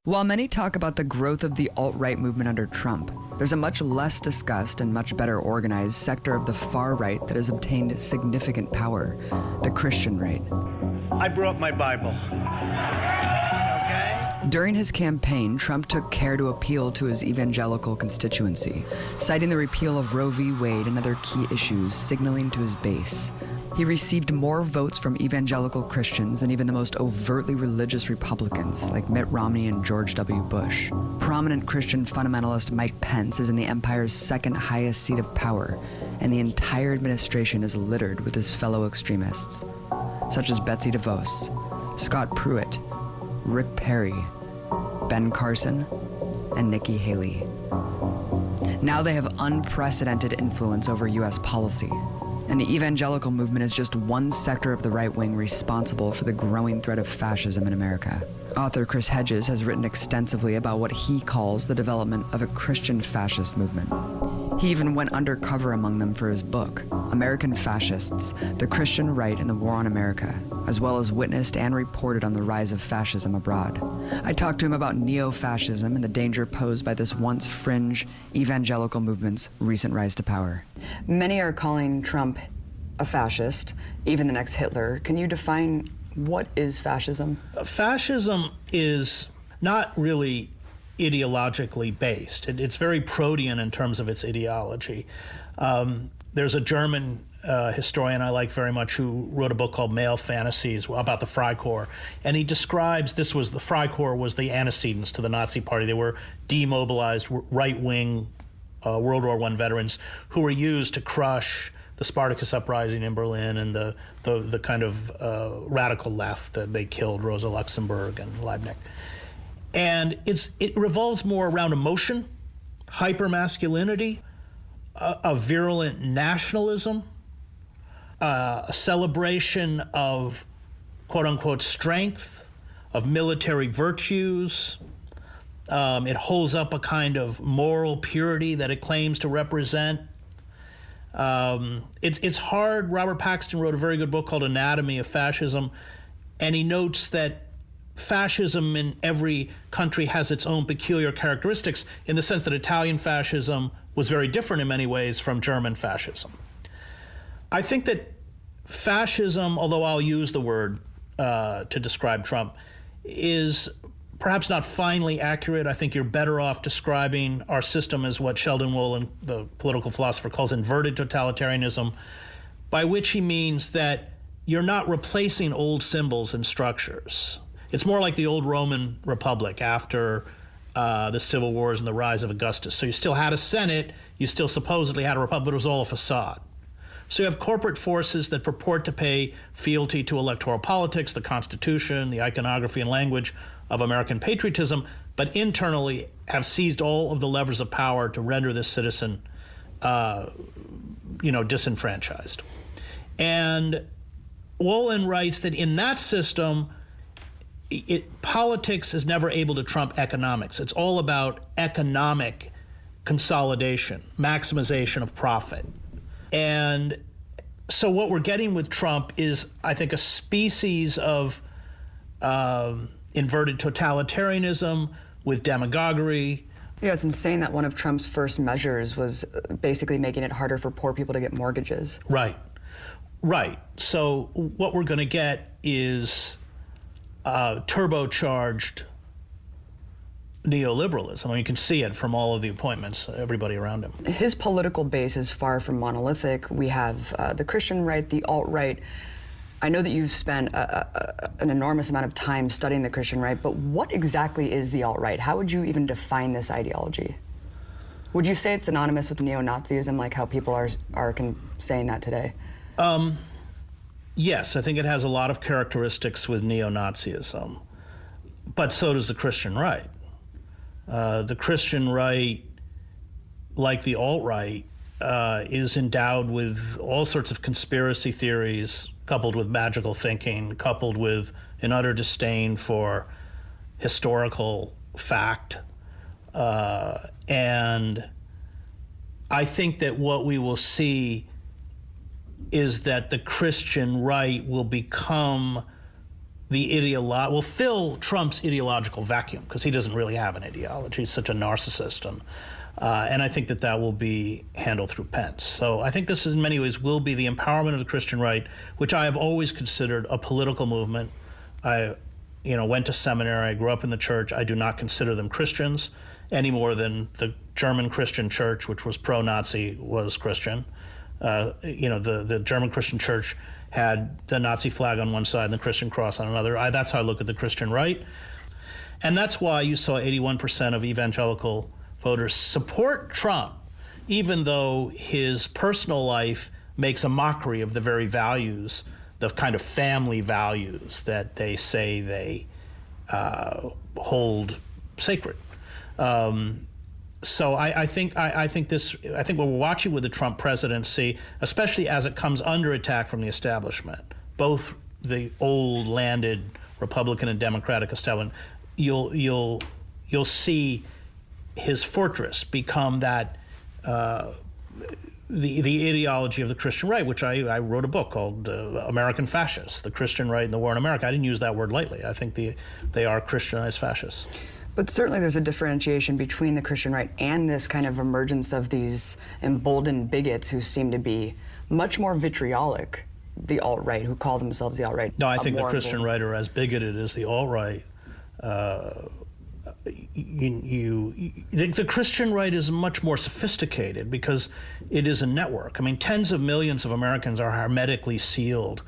While many talk about the growth of the alt-right movement under Trump, there's a much less discussed and much better organized sector of the far right that has obtained significant power, the Christian right. I brought my Bible. Okay? During his campaign, Trump took care to appeal to his evangelical constituency, citing the repeal of Roe v. Wade and other key issues, signaling to his base. He received more votes from evangelical Christians than even the most overtly religious Republicans like Mitt Romney and George W. Bush. Prominent Christian fundamentalist Mike Pence is in the empire's second highest seat of power, and the entire administration is littered with his fellow extremists, such as Betsy DeVos, Scott Pruitt, Rick Perry, Ben Carson, and Nikki Haley. Now they have unprecedented influence over U.S. policy. And the evangelical movement is just one sector of the right wing responsible for the growing threat of fascism in America. Author Chris Hedges has written extensively about what he calls the development of a Christian fascist movement. He even went undercover among them for his book, American Fascists, The Christian Right and the War on America, as well as witnessed and reported on the rise of fascism abroad. I talked to him about neo-fascism and the danger posed by this once fringe evangelical movement's recent rise to power. Many are calling Trump a fascist, even the next Hitler. Can you define what is fascism? Fascism is not really ideologically based. It's very protean in terms of its ideology. There's a German historian I like very much who wrote a book called Male Fantasies about the Freikorps, and he describes the Freikorps was the antecedents to the Nazi Party. They were demobilized right-wing World War I veterans who were used to crush the Spartacus uprising in Berlin and the kind of radical left that they killed Rosa Luxemburg and Leibniz. And it revolves more around emotion, hypermasculinity, a virulent nationalism, a celebration of quote-unquote strength, of military virtues. It holds up a kind of moral purity that it claims to represent. It's hard. Robert Paxton wrote a very good book called Anatomy of Fascism, and he notes that fascism in every country has its own peculiar characteristics, in the sense that Italian fascism was very different in many ways from German fascism. I think that fascism, although I'll use the word to describe Trump, is perhaps not finely accurate. I think you're better off describing our system as what Sheldon Wolin, the political philosopher, calls inverted totalitarianism, by which he means that you're not replacing old symbols and structures. It's more like the old Roman Republic after the civil wars and the rise of Augustus. So you still had a Senate, you still supposedly had a republic, but it was all a facade. So you have corporate forces that purport to pay fealty to electoral politics, the Constitution, the iconography and language of American patriotism, but internally have seized all of the levers of power to render this citizen, disenfranchised. And Wolin writes that in that system, politics is never able to trump economics. It's all about economic consolidation, maximization of profit. And so what we're getting with Trump is, I think, a species of inverted totalitarianism with demagoguery. Yeah, it's insane that one of Trump's first measures was basically making it harder for poor people to get mortgages. Right. So what we're going to get is turbocharged neoliberalism. I mean, you can see it from all of the appointments, everybody around him. His political base is far from monolithic. We have the Christian right, the alt-right. I know that you've spent an enormous amount of time studying the Christian right, but what exactly is the alt-right? How would you even define this ideology? Would you say it's synonymous with neo-Nazism, like how people are saying that today? Yes, I think it has a lot of characteristics with neo-Nazism, but so does the Christian right. The Christian right, like the alt-right, is endowed with all sorts of conspiracy theories, coupled with magical thinking, coupled with an utter disdain for historical fact. And I think that what we will see is that the Christian right will become will fill Trump's ideological vacuum, because he doesn't really have an ideology. He's such a narcissist, and I think that will be handled through Pence. So I think this, in many ways, will be the empowerment of the Christian right, which I have always considered a political movement. I, went to seminary. I grew up in the church. I do not consider them Christians any more than the German Christian church, which was pro-Nazi, was Christian. The German Christian church had the Nazi flag on one side and the Christian cross on another. That's how I look at the Christian right. And that's why you saw 81% of evangelical voters support Trump, even though his personal life makes a mockery of the very values, the kind of family values that they say they hold sacred. So I think what we're watching with the Trump presidency, especially as it comes under attack from the establishment, both the old landed Republican and Democratic establishment, you'll see his fortress become that the ideology of the Christian right, which I wrote a book called American Fascists: The Christian Right and the War in America. I didn't use that word lightly. I think they are Christianized fascists. But certainly there's a differentiation between the Christian right and this kind of emergence of these emboldened bigots who seem to be much more vitriolic, the alt-right, who call themselves the alt-right. No, I think the Christian right are as bigoted as the alt-right. The Christian right is much more sophisticated because it is a network. I mean, tens of millions of Americans are hermetically sealed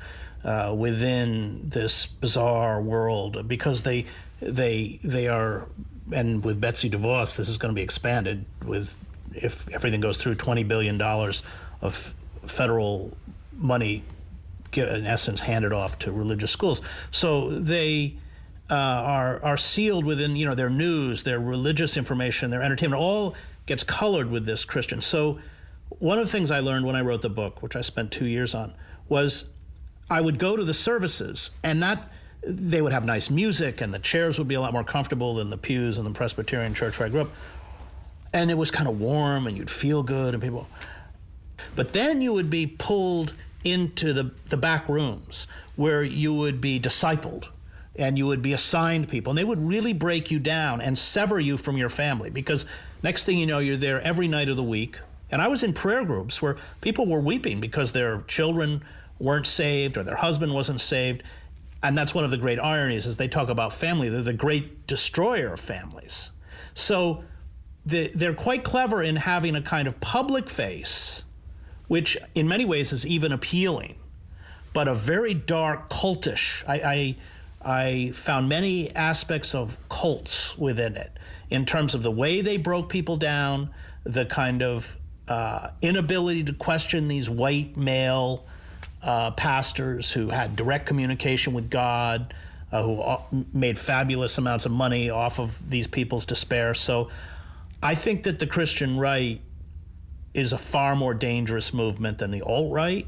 within this bizarre world because they are, and with Betsy DeVos, this is going to be expanded with, if everything goes through, $20 billion of federal money, in essence, handed off to religious schools. So they are sealed within, their news, their religious information, their entertainment, all gets colored with this Christian. So one of the things I learned when I wrote the book, which I spent 2 years on, was I would go to the services, and they would have nice music, and the chairs would be a lot more comfortable than the pews in the Presbyterian church where I grew up. And it was kind of warm, and you'd feel good, and people. But then you would be pulled into the back rooms where you would be discipled, and you would be assigned people, and they would really break you down and sever you from your family, because next thing you know, you're there every night of the week. And I was in prayer groups where people were weeping because their children weren't saved or their husband wasn't saved. And that's one of the great ironies, is they talk about family. They're the great destroyer of families. So they're quite clever in having a kind of public face, which in many ways is even appealing, but a very dark, cultish. I found many aspects of cults within it, in terms of the way they broke people down, the kind of inability to question these white male pastors who had direct communication with God, who made fabulous amounts of money off of these people's despair. So I think that the Christian right is a far more dangerous movement than the alt-right.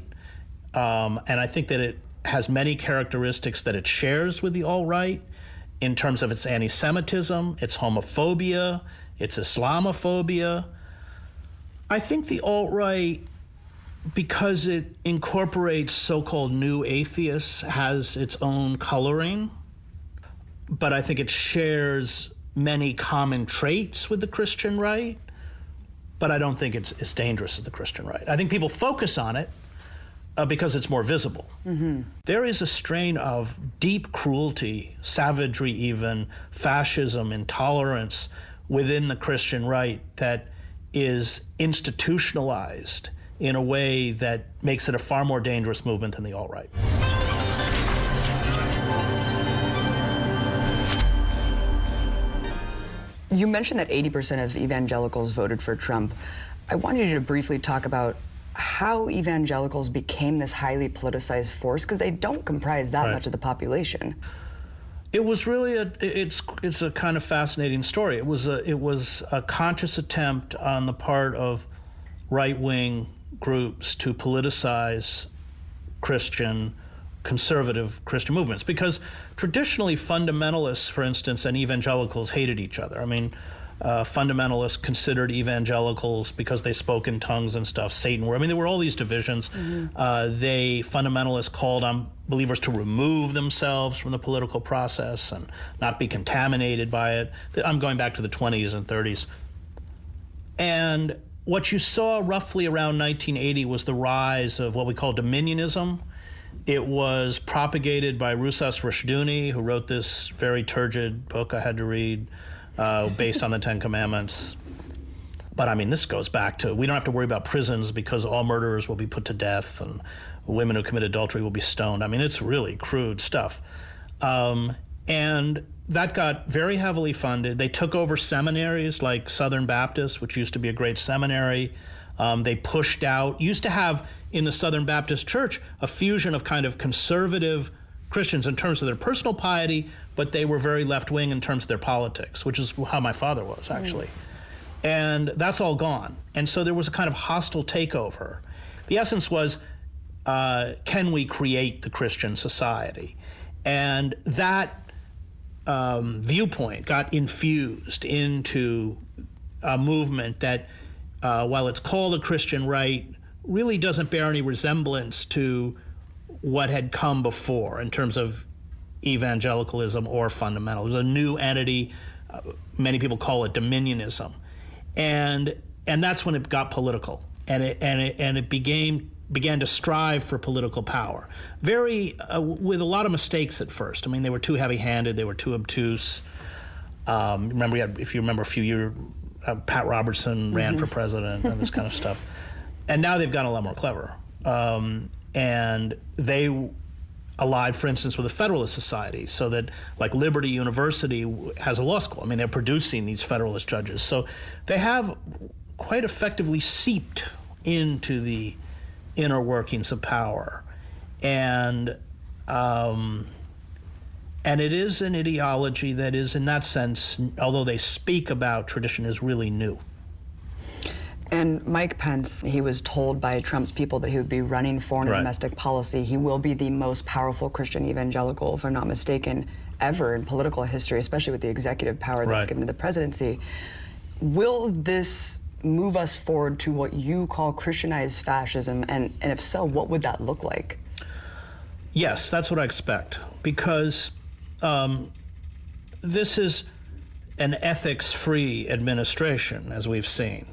And I think that it has many characteristics that it shares with the alt-right in terms of its anti-Semitism, its homophobia, its Islamophobia. I think the alt-right, because it incorporates so-called new atheists, has its own coloring, but I think it shares many common traits with the Christian right, but I don't think it's as dangerous as the Christian right. I think people focus on it because it's more visible. Mm-hmm. There is a strain of deep cruelty, savagery even, fascism, intolerance within the Christian right that is institutionalized in a way that makes it a far more dangerous movement than the alt-right. You mentioned that 80% of evangelicals voted for Trump. I wanted you to briefly talk about how evangelicals became this highly politicized force, because they don't comprise that much of the population. It was really it's a kind of fascinating story. It was a conscious attempt on the part of right-wing groups to politicize conservative Christian movements, because traditionally fundamentalists, for instance, and evangelicals hated each other. I mean, fundamentalists considered evangelicals, because they spoke in tongues and stuff, Satan were. I mean, there were all these divisions. Fundamentalists called on believers to remove themselves from the political process and not be contaminated by it. I'm going back to the 20s and 30s. And what you saw roughly around 1980 was the rise of what we call dominionism. It was propagated by Rusas Rushduni, who wrote this very turgid book I had to read, based on the Ten Commandments. But I mean, this goes back to, we don't have to worry about prisons because all murderers will be put to death and women who commit adultery will be stoned. I mean, it's really crude stuff. And that got very heavily funded. They took over seminaries like Southern Baptist, which used to be a great seminary. They pushed out, used to have in the Southern Baptist Church a fusion of kind of conservative Christians in terms of their personal piety, but they were very left-wing in terms of their politics, which is how my father was, actually. And that's all gone. And so there was a kind of hostile takeover. The essence was, can we create the Christian society? And that viewpoint got infused into a movement that, while it's called a Christian right, really doesn't bear any resemblance to what had come before in terms of evangelicalism or fundamental. It was a new entity. Many people call it dominionism. And that's when it got political. And it began to strive for political power. Very, with a lot of mistakes at first. I mean, they were too heavy-handed, they were too obtuse. If you remember a few years, Pat Robertson ran for president and this kind of stuff. And now they've gotten a lot more clever. And they allied, for instance, with the Federalist Society, so that, like, Liberty University has a law school. I mean, they're producing these Federalist judges. So they have quite effectively seeped into the inner workings of power. And it is an ideology that is, in that sense, although they speak about tradition, is really new. And Mike Pence, he was told by Trump's people that he would be running foreign and domestic policy. He will be the most powerful Christian evangelical, if I'm not mistaken, ever in political history, especially with the executive power that's given to the presidency. Will this move us forward to what you call Christianized fascism? And if so, what would that look like? Yes, that's what I expect, because this is an ethics-free administration, as we've seen.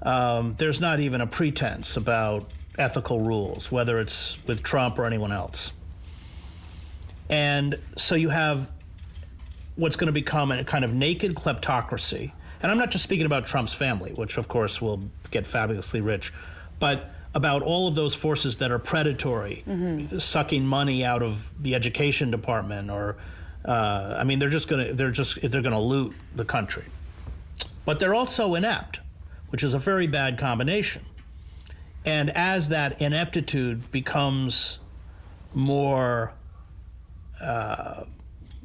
There's not even a pretense about ethical rules, whether it's with Trump or anyone else. And so you have what's going to become a kind of naked kleptocracy. And I'm not just speaking about Trump's family, which of course will get fabulously rich, but about all of those forces that are predatory, sucking money out of the education department, or I mean, they're going to loot the country. But they're also inept, which is a very bad combination. And as that ineptitude becomes more,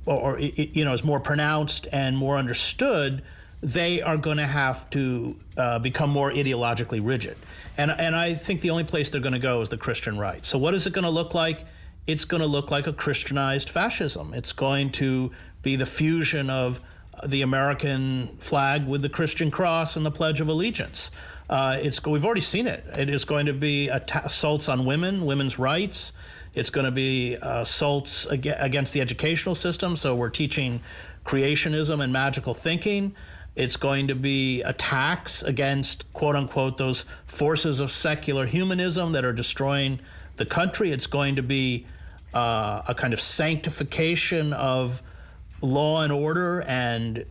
is more pronounced and more understood, they are going to have to become more ideologically rigid. And I think the only place they're going to go is the Christian right. So what is it going to look like? It's going to look like a Christianized fascism. It's going to be the fusion of the American flag with the Christian cross and the Pledge of Allegiance. We've already seen it. It is going to be assaults on women, women's rights. It's going to be assaults against the educational system. So we're teaching creationism and magical thinking. It's going to be attacks against, quote unquote, those forces of secular humanism that are destroying the country. It's going to be a kind of sanctification of law and order and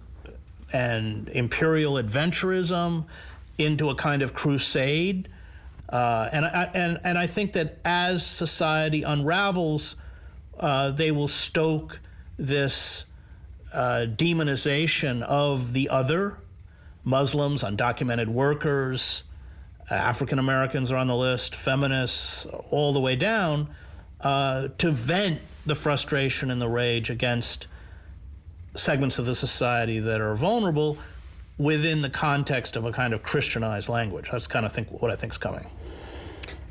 imperial adventurism into a kind of crusade. And I think that as society unravels, they will stoke this demonization of the other, Muslims, undocumented workers, African Americans are on the list, feminists, all the way down, to vent the frustration and the rage against segments of the society that are vulnerable within the context of a kind of Christianized language. That's kind of what I think is coming.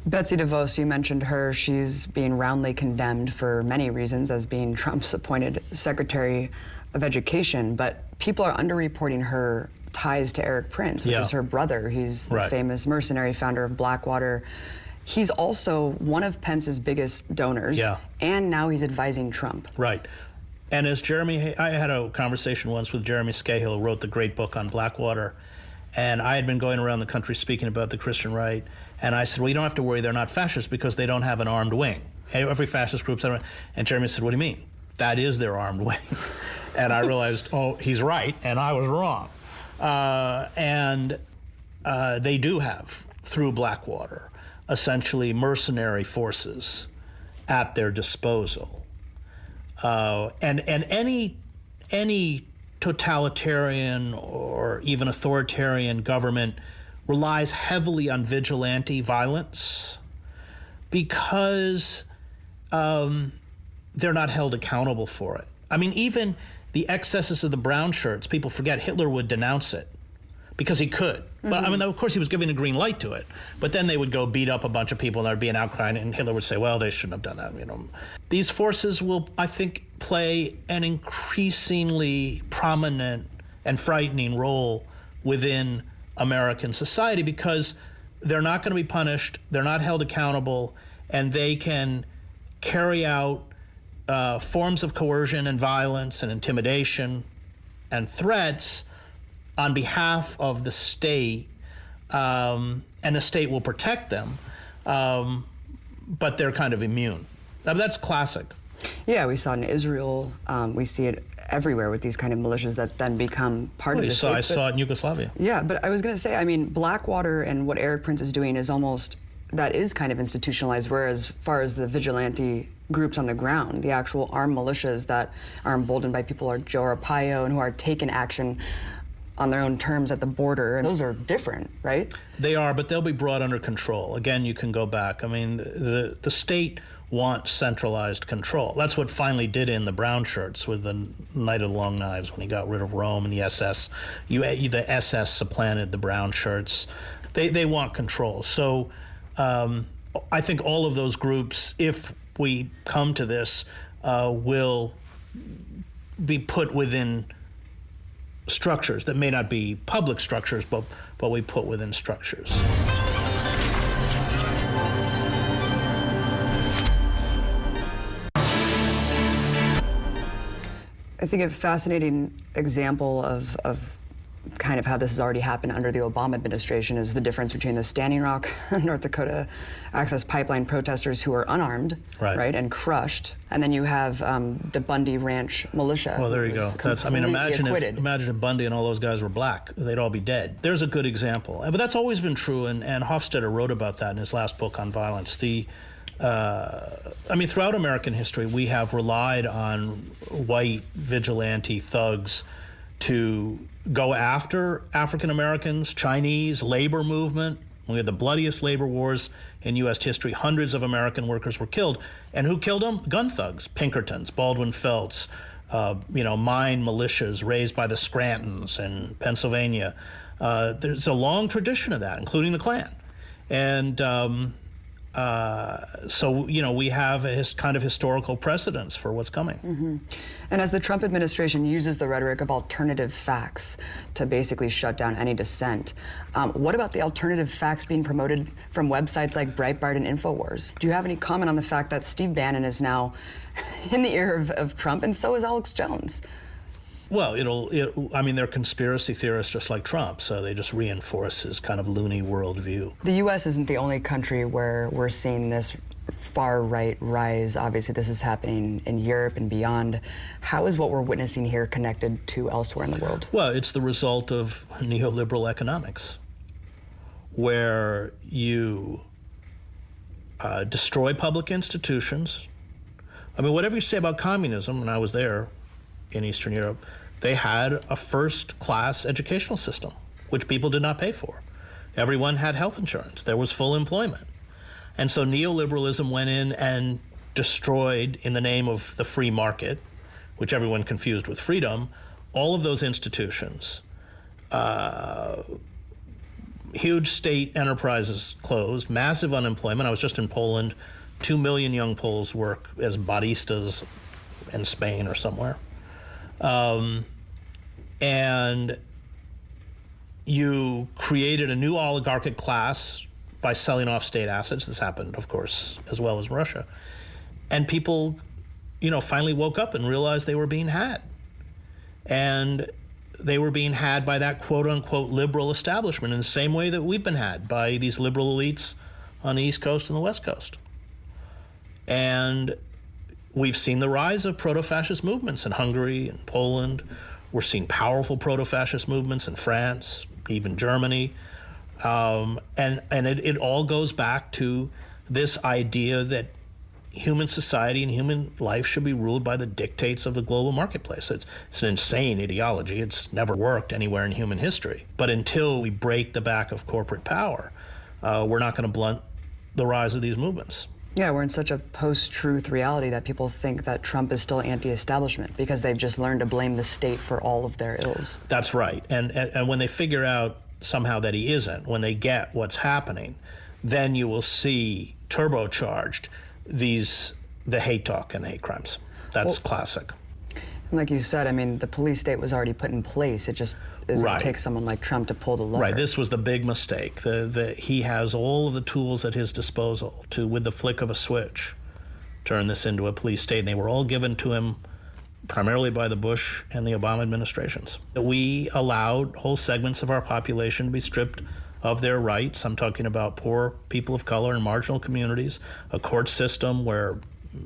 Betsy DeVos, you mentioned her. She's being roundly condemned for many reasons as being Trump's appointed Secretary of education, but people are underreporting her ties to Eric Prince, which is her brother. He's the famous mercenary founder of Blackwater. He's also one of Pence's biggest donors, and now he's advising Trump. Right. And as Jeremy, I had a conversation once with Jeremy Scahill, who wrote the great book on Blackwater, and I had been going around the country speaking about the Christian right, and I said, well, you don't have to worry, they're not fascists because they don't have an armed wing. Every fascist group's, and Jeremy said, what do you mean? That is their armed wing. And I realized, oh, he's right, and I was wrong. They do have, through Blackwater, essentially mercenary forces at their disposal. And any totalitarian or even authoritarian government relies heavily on vigilante violence because they're not held accountable for it. I mean, even the excesses of the brown shirts, people forget Hitler would denounce it because he could. But I mean, of course, he was giving a green light to it. But then they would go beat up a bunch of people, and there'd be an outcry, and Hitler would say, "Well, they shouldn't have done that." You know, these forces will, I think, play an increasingly prominent and frightening role within American society because they're not going to be punished, they're not held accountable, and they can carry out forms of coercion and violence and intimidation and threats on behalf of the state, and the state will protect them, but they're kind of immune. That's classic. Yeah, we saw it in Israel. We see it everywhere with these kind of militias that then become part of the state. I saw it in Yugoslavia. Yeah, but I was going to say, I mean, Blackwater and what Eric Prince is doing is almost, that is kind of institutionalized, whereas as far as the vigilante groups on the ground, the actual armed militias that are emboldened by people like Joe Arpaio and who are taking action on their own terms at the border, and those are different, right? They are, but they'll be brought under control. Again, you can go back. I mean, the state wants centralized control. That's what finally did in the brown shirts with the Knight of the Long Knives when he got rid of Rome and the SS. The SS supplanted the brown shirts. They want control. So I think all of those groups, if we come to this, will be put within structures that may not be public structures, but we put within structures. I think a fascinating example of kind of how this has already happened under the Obama administration is the difference between the Standing Rock, North Dakota Access Pipeline protesters who were unarmed, right, and crushed, and then you have the Bundy Ranch militia. Well, there you go. That's, I mean, imagine if Bundy and all those guys were black, they'd all be dead. There's a good example, but that's always been true, and Hofstadter wrote about that in his last book on violence. I mean, throughout American history, we have relied on white vigilante thugs to go after African Americans, Chinese, labor movement. We had the bloodiest labor wars in U.S. history. Hundreds of American workers were killed. And who killed them? Gun thugs, Pinkertons, Baldwin Felts, mine militias raised by the Scrantons in Pennsylvania. There's a long tradition of that, including the Klan. And so, we have a kind of historical precedence for what's coming. Mm-hmm. And as the Trump administration uses the rhetoric of alternative facts to basically shut down any dissent, what about the alternative facts being promoted from websites like Breitbart and InfoWars? Do you have any comment on the fact that Steve Bannon is now in the ear of Trump, and so is Alex Jones? Well, they're conspiracy theorists just like Trump, so they just reinforce his kind of loony worldview. The U.S. isn't the only country where we're seeing this far-right rise. Obviously, this is happening in Europe and beyond. How is what we're witnessing here connected to elsewhere in the world? Well, it's the result of neoliberal economics, where you destroy public institutions. I mean, whatever you say about communism, and I was there in Eastern Europe, they had a first-class educational system, which people did not pay for. Everyone had health insurance. There was full employment. And so neoliberalism went in and destroyed, in the name of the free market, which everyone confused with freedom, all of those institutions. Huge state enterprises closed, massive unemployment. I was just in Poland. 2 million young Poles work as baristas in Spain or somewhere. And you created a new oligarchic class by selling off state assets. This happened, of course, as well as Russia. And people, finally woke up and realized they were being had. And they were being had by that quote-unquote liberal establishment in the same way that we've been had by these liberal elites on the East Coast and the West Coast. And we've seen the rise of proto-fascist movements in Hungary and Poland. We're seeing powerful proto-fascist movements in France, even Germany. And it all goes back to this idea that human society and human life should be ruled by the dictates of the global marketplace. It's an insane ideology. It's never worked anywhere in human history. But until we break the back of corporate power, we're not going to blunt the rise of these movements. Yeah, we're in such a post-truth reality that people think that Trump is still anti-establishment because they've just learned to blame the state for all of their ills. That's right. And when they figure out somehow that he isn't, when they get what's happening, then you will see turbocharged the hate talk and the hate crimes. That's classic. And like you said, I mean, the police state was already put in place. It just is going to take someone like Trump to pull the lever. Right. This was the big mistake. He has all of the tools at his disposal to, with the flick of a switch, turn this into a police state. And they were all given to him primarily by the Bush and the Obama administrations. We allowed whole segments of our population to be stripped of their rights. I'm talking about poor people of color in marginal communities, a court system where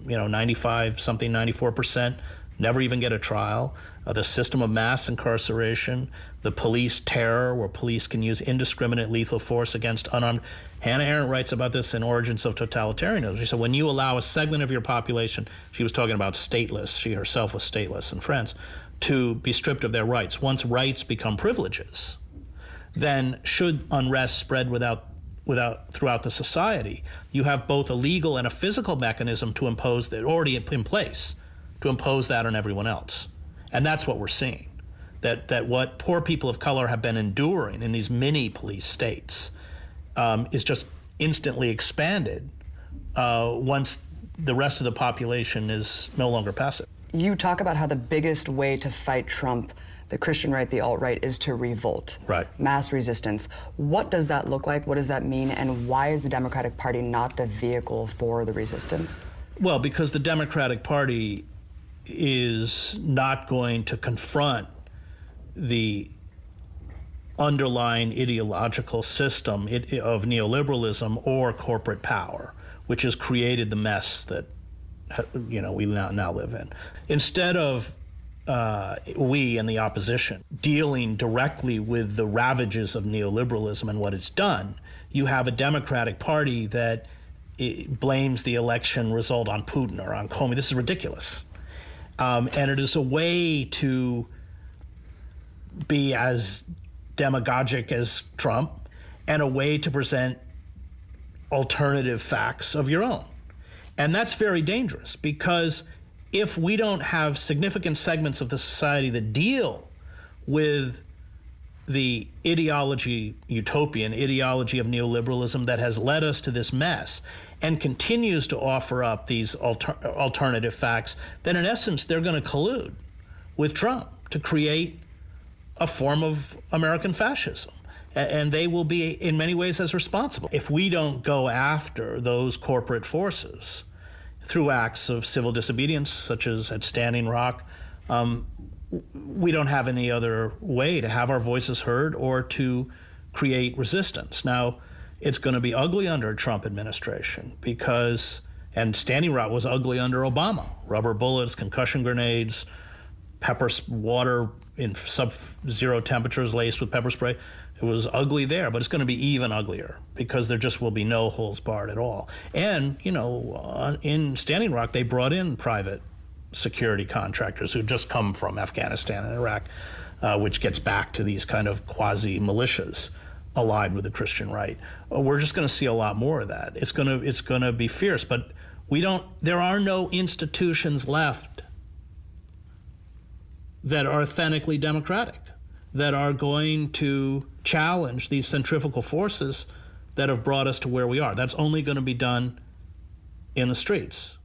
94% never even get a trial, the system of mass incarceration, the police terror where police can use indiscriminate lethal force against unarmed. Hannah Arendt writes about this in Origins of Totalitarianism. She said when you allow a segment of your population, she was talking about stateless, she herself was stateless in France, to be stripped of their rights. Once rights become privileges, then should unrest spread throughout the society, you have both a legal and a physical mechanism to impose that already in place, to impose that on everyone else. And that's what we're seeing, that what poor people of color have been enduring in these mini police states is just instantly expanded once the rest of the population is no longer passive. You talk about how the biggest way to fight Trump, the Christian right, the alt-right, is to revolt. Right. Mass resistance. What does that look like? What does that mean? And why is the Democratic Party not the vehicle for the resistance? Well, because the Democratic Party is not going to confront the underlying ideological system of neoliberalism or corporate power, which has created the mess that we now live in. Instead of we in the opposition dealing directly with the ravages of neoliberalism and what it's done, you have a Democratic Party that blames the election result on Putin or on Comey. This is ridiculous. And it is a way to be as demagogic as Trump and a way to present alternative facts of your own. And that's very dangerous because if we don't have significant segments of the society that deal with the utopian ideology of neoliberalism that has led us to this mess and continues to offer up these alternative facts, then in essence, they're going to collude with Trump to create a form of American fascism. And they will be in many ways as responsible. If we don't go after those corporate forces through acts of civil disobedience, such as at Standing Rock, we don't have any other way to have our voices heard or to create resistance. Now, it's going to be ugly under a Trump administration and Standing Rock was ugly under Obama. Rubber bullets, concussion grenades, water in sub-zero temperatures laced with pepper spray. It was ugly there, but it's going to be even uglier because there just will be no holes barred at all. And, in Standing Rock, they brought in private security contractors who just come from Afghanistan and Iraq, which gets back to these kind of quasi-militias allied with the Christian right. We're just going to see a lot more of that. It's going to be fierce, but there are no institutions left that are authentically democratic, that are going to challenge these centrifugal forces that have brought us to where we are. That's only going to be done in the streets.